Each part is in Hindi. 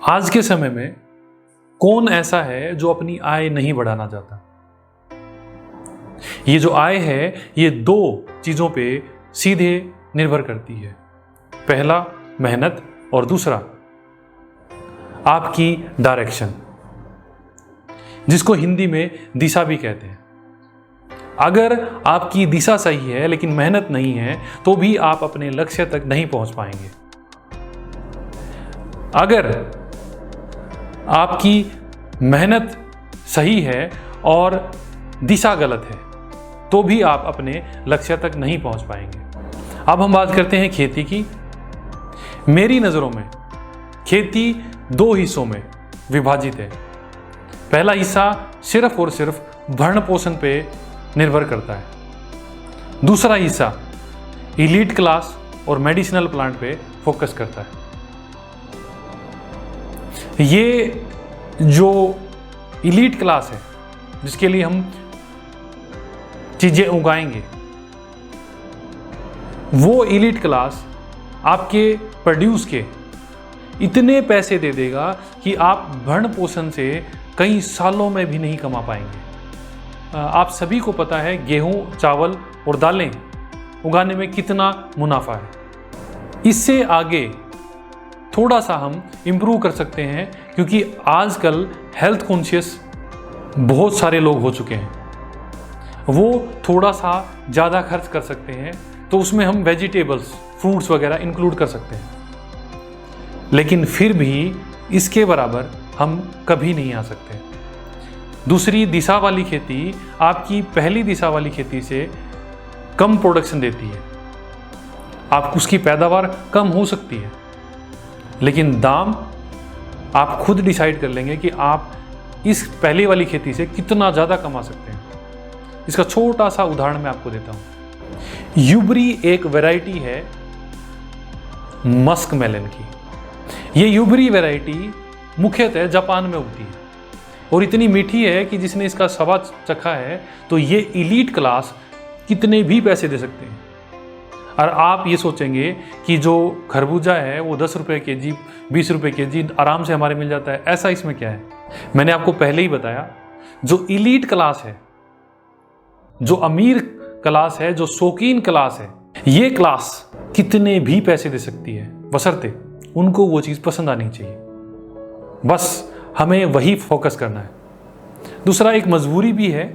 आज के समय में कौन ऐसा है जो अपनी आय नहीं बढ़ाना चाहता? ये जो आय है ये दो चीजों पे सीधे निर्भर करती है। पहला मेहनत और दूसरा आपकी डायरेक्शन, जिसको हिंदी में दिशा भी कहते हैं। अगर आपकी दिशा सही है लेकिन मेहनत नहीं है तो भी आप अपने लक्ष्य तक नहीं पहुंच पाएंगे। अगर आपकी मेहनत सही है और दिशा गलत है तो भी आप अपने लक्ष्य तक नहीं पहुंच पाएंगे। अब हम बात करते हैं खेती की। मेरी नज़रों में खेती दो हिस्सों में विभाजित है। पहला हिस्सा सिर्फ और सिर्फ भरण पोषण पे निर्भर करता है। दूसरा हिस्सा इलीट क्लास और मेडिसिनल प्लांट पे फोकस करता है। ये जो इलीट क्लास है जिसके लिए हम चीजें उगाएंगे, वो इलीट क्लास आपके प्रोड्यूस के इतने पैसे दे देगा कि आप भरण पोषण से कई सालों में भी नहीं कमा पाएंगे। आप सभी को पता है गेहूं, चावल और दालें उगाने में कितना मुनाफा है। इससे आगे थोड़ा सा हम इम्प्रूव कर सकते हैं क्योंकि आजकल हेल्थ कॉन्शियस बहुत सारे लोग हो चुके हैं। वो थोड़ा सा ज़्यादा खर्च कर सकते हैं तो उसमें हम वेजिटेबल्स, फ्रूट्स वगैरह इंक्लूड कर सकते हैं, लेकिन फिर भी इसके बराबर हम कभी नहीं आ सकते। दूसरी दिशा वाली खेती आपकी पहली दिशा वाली खेती से कम प्रोडक्शन देती है। आप उसकी पैदावार कम हो सकती है लेकिन दाम आप खुद डिसाइड कर लेंगे कि आप इस पहली वाली खेती से कितना ज़्यादा कमा सकते हैं। इसका छोटा सा उदाहरण मैं आपको देता हूँ। यूबरी एक वैरायटी है मस्क मेलन की। ये यूबरी वैरायटी मुख्यतः जापान में उगती है और इतनी मीठी है कि जिसने इसका स्वाद चखा है तो ये इलीट क्लास कितने भी पैसे दे सकते हैं। और आप ये सोचेंगे कि जो खरबूजा है वो 10 रुपये के जी, 20 रुपये के जी आराम से हमारे मिल जाता है। ऐसा इसमें क्या है? मैंने आपको पहले ही बताया, जो इलीट क्लास है, जो अमीर क्लास है, जो शौकीन क्लास है, ये क्लास कितने भी पैसे दे सकती है बशर्ते उनको वो चीज़ पसंद आनी चाहिए। बस हमें वही फोकस करना है। दूसरा एक मजबूरी भी है,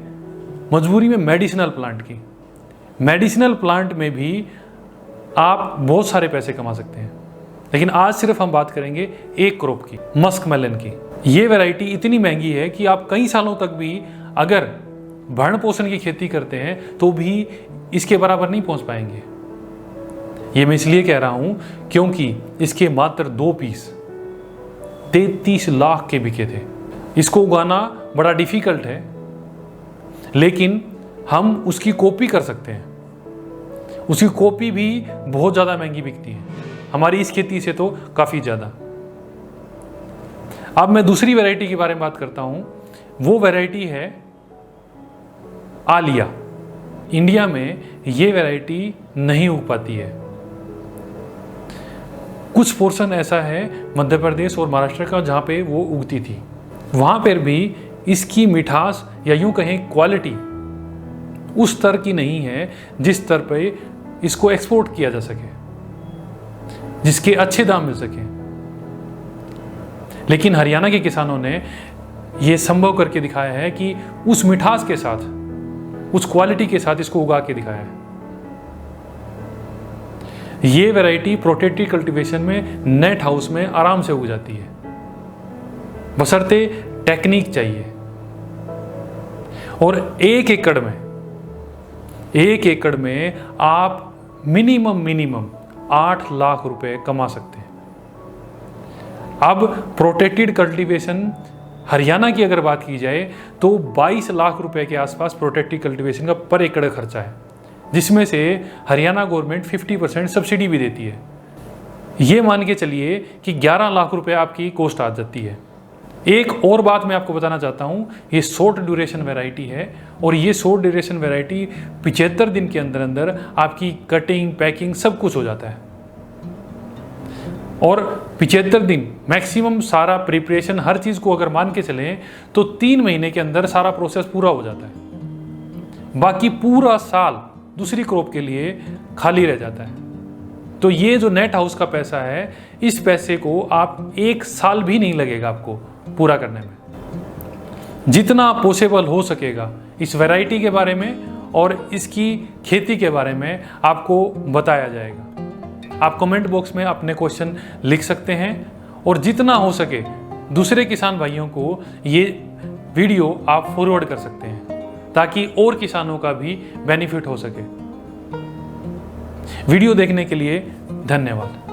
मजबूरी में मेडिसिनल प्लांट की। मेडिसिनल प्लांट में भी आप बहुत सारे पैसे कमा सकते हैं, लेकिन आज सिर्फ हम बात करेंगे एक क्रॉप की, मस्क मेलन की। ये वैरायटी इतनी महंगी है कि आप कई सालों तक भी अगर भरण पोषण की खेती करते हैं तो भी इसके बराबर नहीं पहुंच पाएंगे। ये मैं इसलिए कह रहा हूं क्योंकि इसके मात्र 2 पीस 33 लाख के बिके थे। इसको उगाना बड़ा डिफिकल्ट है लेकिन हम उसकी कॉपी कर सकते हैं। उसकी कॉपी भी बहुत ज़्यादा महंगी बिकती है, हमारी इस खेती से तो काफ़ी ज़्यादा। अब मैं दूसरी वैरायटी के बारे में बात करता हूँ। वो वैरायटी है आलिया। इंडिया में ये वैरायटी नहीं उग पाती है। कुछ पोर्शन ऐसा है मध्य प्रदेश और महाराष्ट्र का जहाँ पे वो उगती थी, वहाँ पर भी इसकी मिठास या यूँ कहें क्वालिटी उस स्तर की नहीं है जिस स्तर पे इसको एक्सपोर्ट किया जा सके, जिसके अच्छे दाम मिल सके। लेकिन हरियाणा के किसानों ने ये संभव करके दिखाया है कि उस मिठास के साथ, उस क्वालिटी के साथ इसको उगा के दिखाया है। ये वैरायटी प्रोटेक्टेड कल्टीवेशन में नेट हाउस में आराम से उग जाती है, बशर्ते टेक्निक चाहिए। और एक एकड़ में आप मिनिमम 8 लाख रुपए कमा सकते हैं। अब प्रोटेक्टेड कल्टीवेशन हरियाणा की अगर बात की जाए तो 22 लाख रुपए के आसपास प्रोटेक्टेड कल्टीवेशन का पर एकड़ खर्चा है, जिसमें से हरियाणा गवर्नमेंट 50% सब्सिडी भी देती है। ये मान के चलिए कि 11 लाख रुपए आपकी कॉस्ट आ जाती है। एक और बात मैं आपको बताना चाहता हूँ, ये शॉर्ट ड्यूरेशन वैरायटी है और ये शॉर्ट ड्यूरेशन वैरायटी 75 दिन के अंदर अंदर आपकी कटिंग, पैकिंग सब कुछ हो जाता है। और 75 दिन मैक्सिमम सारा प्रिपरेशन हर चीज़ को अगर मान के चलें तो 3 महीने के अंदर सारा प्रोसेस पूरा हो जाता है। बाकी पूरा साल दूसरी क्रॉप के लिए खाली रह जाता है। तो ये जो नेट हाउस का पैसा है, इस पैसे को आप 1 साल भी नहीं लगेगा आपको पूरा करने में। जितना पॉसिबल हो सकेगा इस वैरायटी के बारे में और इसकी खेती के बारे में आपको बताया जाएगा। आप कमेंट बॉक्स में अपने क्वेश्चन लिख सकते हैं और जितना हो सके दूसरे किसान भाइयों को ये वीडियो आप फॉरवर्ड कर सकते हैं ताकि और किसानों का भी बेनिफिट हो सके। वीडियो देखने के लिए धन्यवाद।